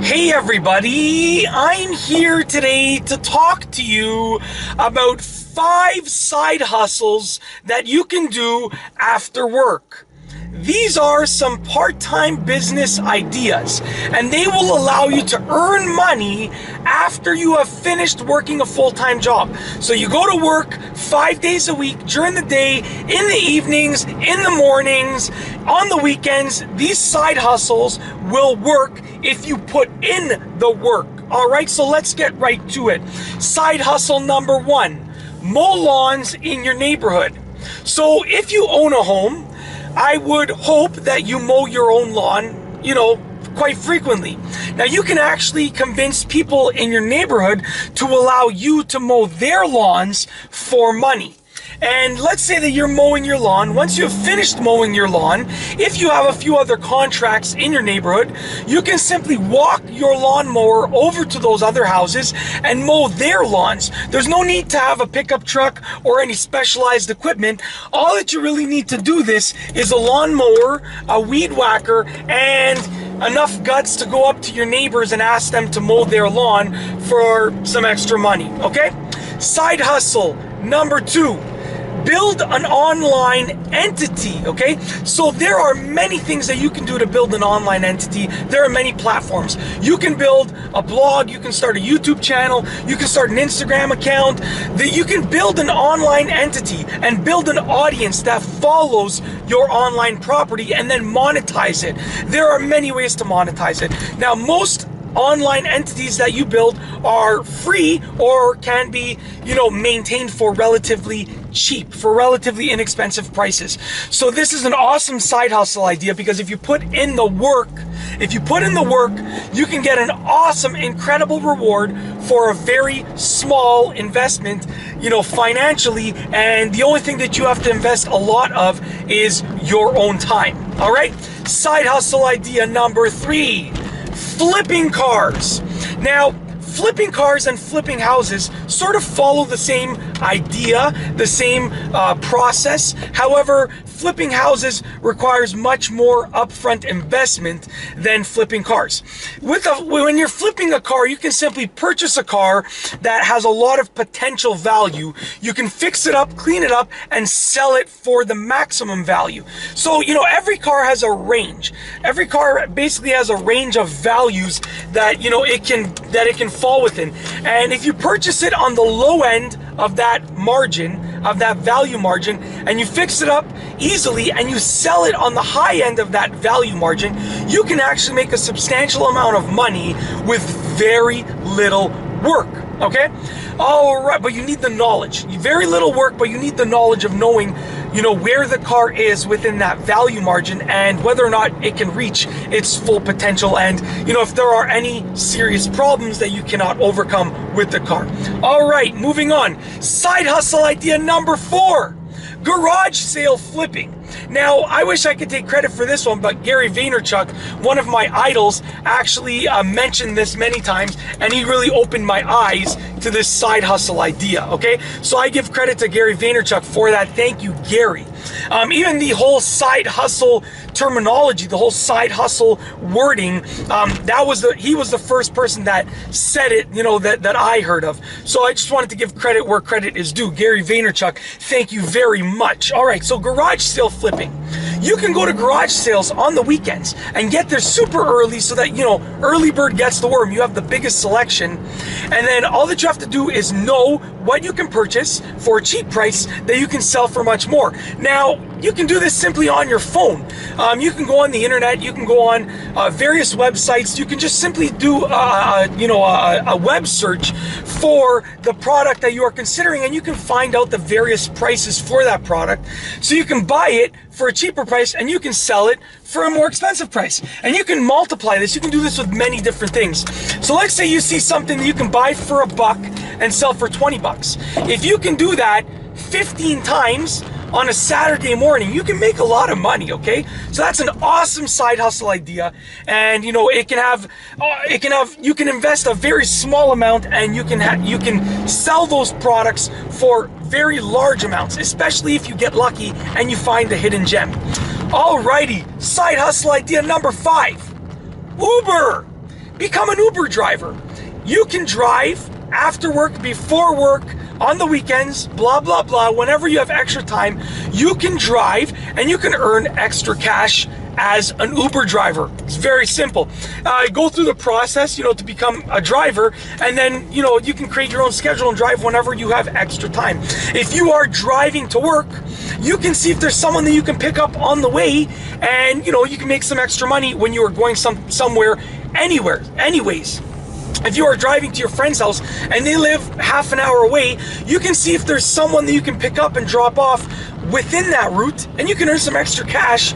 Hey everybody, I'm here today to talk to you about 5 side hustles that you can do after work. These are some part-time business ideas, and they will allow you to earn money after you have finished working a full-time job. So you go to work 5 days a week during the day, in the evenings, in the mornings, on the weekends. These side hustles will work if you put in the work. All right, so let's get right to it. Side hustle number 1, mow lawns in your neighborhood. So if you own a home, I would hope that you mow your own lawn, quite frequently. Now you can actually convince people in your neighborhood to allow you to mow their lawns for money. And let's say that you're mowing your lawn. Once you have finished mowing your lawn, if you have a few other contracts in your neighborhood, you can simply walk your lawnmower over to those other houses and mow their lawns. There's no need to have a pickup truck or any specialized equipment. All that you really need to do this is a lawnmower, a weed whacker, and enough guts to go up to your neighbors and ask them to mow their lawn for some extra money, okay? Side hustle number 2. Build an online entity, okay? So there are many things that you can do to build an online entity. There are many platforms. You can build a blog, you can start a YouTube channel, you can start an Instagram account. You can build an online entity and build an audience that follows your online property and then monetize it. There are many ways to monetize it. Now, most online entities that you build are free or can be, maintained for relatively cheap, for relatively inexpensive prices. So this is an awesome side hustle idea, because if you put in the work, you can get an awesome, incredible reward for a very small investment, financially. And the only thing that you have to invest a lot of is your own time. All right. Side hustle idea number 3. Flipping cars. Now, flipping cars and flipping houses sort of follow the same idea, the same process. However, flipping houses requires much more upfront investment than flipping cars. When you're flipping a car, you can simply purchase a car that has a lot of potential value. You can fix it up, clean it up, and sell it for the maximum value. So, every car has a range. Every car basically has a range of values that, it can fall within. And if you purchase it on the low end of that margin, of that value margin, and you fix it up easily and you sell it on the high end of that value margin, you can actually make a substantial amount of money with very little work, okay? All right, but you need the knowledge. Very little work, but you need the knowledge of knowing, where the car is within that value margin and whether or not it can reach its full potential, and, if there are any serious problems that you cannot overcome with the car. All right, moving on. Side hustle idea number 4. Garage sale flipping. Now, I wish I could take credit for this one, but Gary Vaynerchuk, one of my idols, actually mentioned this many times, and he really opened my eyes to this side hustle idea, okay? So I give credit to Gary Vaynerchuk for that. Thank you, Gary. Even the whole side hustle terminology, the whole side hustle wording, he was the first person that said it, that I heard of. So I just wanted to give credit where credit is due. Gary Vaynerchuk, thank you very much. All right, so garage sale flipping. You can go to garage sales on the weekends and get there super early so that, early bird gets the worm. You have the biggest selection. And then all that you have to do is know what you can purchase for a cheap price that you can sell for much more. Now, you can do this simply on your phone. You can go on the internet. You can go on various websites. You can just simply do, a web search for the product that you are considering, and you can find out the various prices for that product. So you can buy it for a cheaper price and you can sell it for a more expensive price. And you can multiply this. You can do this with many different things. So let's say you see something that you can buy for $1 and sell for 20 bucks. If you can do that 15 times on a Saturday morning, you can make a lot of money, okay? So that's an awesome side hustle idea. And you can invest a very small amount, and you can sell those products for very large amounts, especially if you get lucky and you find the hidden gem. Alrighty, side hustle idea number 5, Uber. become an Uber driver. You can drive after work, before work, on the weekends, blah, blah, blah. Whenever you have extra time, you can drive and you can earn extra cash as an Uber driver. It's very simple. Go through the process, to become a driver, and then, you can create your own schedule and drive whenever you have extra time. If you are driving to work, you can see if there's someone that you can pick up on the way, and, you can make some extra money when you are going somewhere, anyways. If you are driving to your friend's house and they live half an hour away, you can see if there's someone that you can pick up and drop off within that route, and you can earn some extra cash,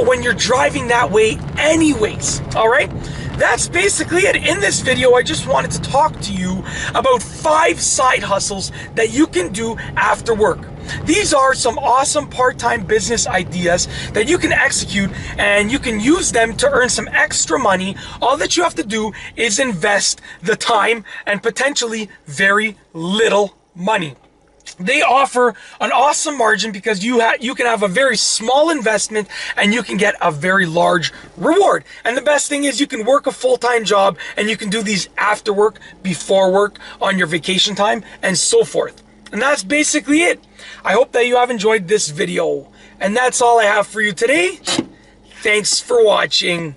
when you're driving that way anyways. All right? That's basically it. In this video, I just wanted to talk to you about 5 side hustles that you can do after work. These are some awesome part-time business ideas that you can execute, and you can use them to earn some extra money. All that you have to do is invest the time and potentially very little money. They offer an awesome margin because you can have a very small investment and you can get a very large reward. And the best thing is you can work a full-time job and you can do these after work, before work, on your vacation time, and so forth. And that's basically it. I hope that you have enjoyed this video. And that's all I have for you today. Thanks for watching.